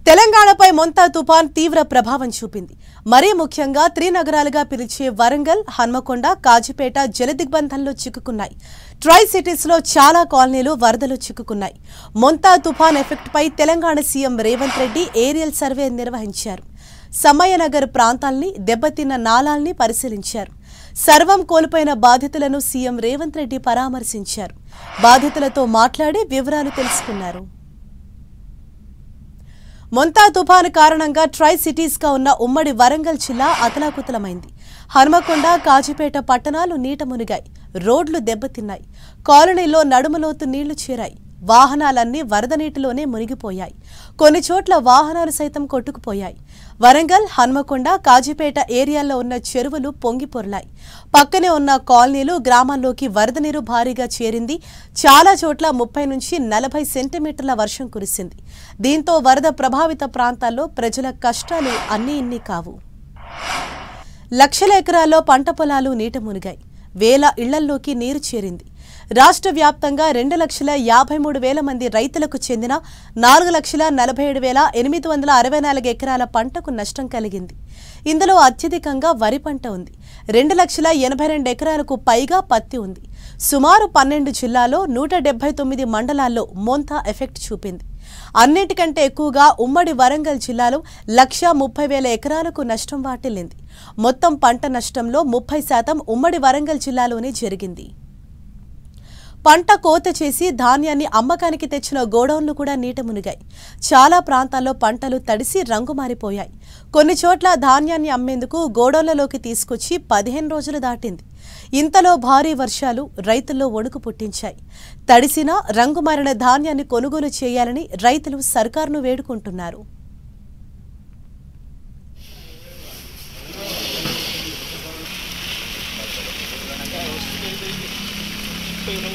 తెలంగాణపై మొంతా తుఫాన్ తీవ్ర ప్రభావం చూపింది. మరీ ముఖ్యంగా త్రినగరాలుగా పిలిచే వరంగల్, హన్మకొండ, కాజిపేట జలదిగ్బంధంలో చిక్కుకున్నాయి. ట్రై సిటీస్లో చాలా కాలనీలు వరదలు చిక్కుకున్నాయి. మొంతా తుఫాన్ ఎఫెక్ట్ పై Telangana CM Revanth Reddy aerial survey నిర్వహించారు. సమయనగర్ ప్రాంతాల్ని, దెబ్బతిన్న నాలాల్ని పరిశీలించారు. సర్వం కోల్పోయిన బాధితులను సీఎం రేవంత్ రెడ్డి పరామర్శించారు. బాధితులతో మాట్లాడి వివరాలు తెలుసుకున్నారు. మొంతా తుఫాను కారణంగా ట్రై సిటీస్గా ఉన్న ఉమ్మడి వరంగల్ జిల్లా అతలాకుతలమైంది. హన్మకొండ, కాజిపేట పట్టణాలు నీట మునిగాయి. రోడ్లు దెబ్బతిన్నాయి. కాలనీలో నడుములోతు నీళ్లు చేరాయి. వాహనాలన్నీ వరద నీటిలోనే మునిగిపోయాయి. కొన్ని చోట్ల వాహనాలు సైతం కొట్టుకుపోయాయి. వరంగల్, హన్మకొండ, కాజిపేట ఏరియాల్లో ఉన్న చెరువులు పొంగిపొర్లాయి. పక్కనే ఉన్న కాలనీలు, గ్రామాల్లోకి వరద నీరు భారీగా చేరింది. చాలా చోట్ల 30 నుంచి 40 సెంటీమీటర్ల వర్షం కురిసింది. దీంతో వరద ప్రభావిత ప్రాంతాల్లో ప్రజల కష్టాలు అన్నీ ఇన్ని కావు. లక్షల ఎకరాల్లో పంట పొలాలు నీట మునిగాయి. వేల ఇళ్లల్లోకి నీరు చేరింది. రాష్ట్ర వ్యాప్తంగా 2,53,000 మంది రైతులకు చెందిన 4,47,864 ఎకరాల పంటకు నష్టం కలిగింది. ఇందులో అత్యధికంగా వరి పంట ఉంది. 2,82,000 ఎకరాలకు పైగా పత్తి ఉంది. సుమారు 12 జిల్లాల్లో 179 మండలాల్లో మొంతా ఎఫెక్ట్ చూపింది. అన్నిటికంటే ఎక్కువగా ఉమ్మడి వరంగల్ జిల్లాలో 1,30,000 ఎకరాలకు నష్టం వాటిల్లింది. మొత్తం పంట నష్టంలో 30% ఉమ్మడి వరంగల్ జిల్లాలోనే జరిగింది. పంట కోత చేసి ధాన్యాన్ని అమ్మకానికి తెచ్చిన గోడౌన్లు కూడా నీట మునిగాయి. చాలా ప్రాంతాల్లో పంటలు తడిసి రంగు మారిపోయాయి. కొన్ని చోట్ల ధాన్యాన్ని అమ్మేందుకు గోడౌన్లలోకి తీసుకొచ్చి 15 రోజులు దాటింది. ఇంతలో భారీ వర్షాలు రైతుల్లో వణుకు పుట్టించాయి. తడిసిన, రంగు మారిన ధాన్యాన్ని కొనుగోలు చేయాలని రైతులు సర్కారును వేడుకుంటున్నారు. Pero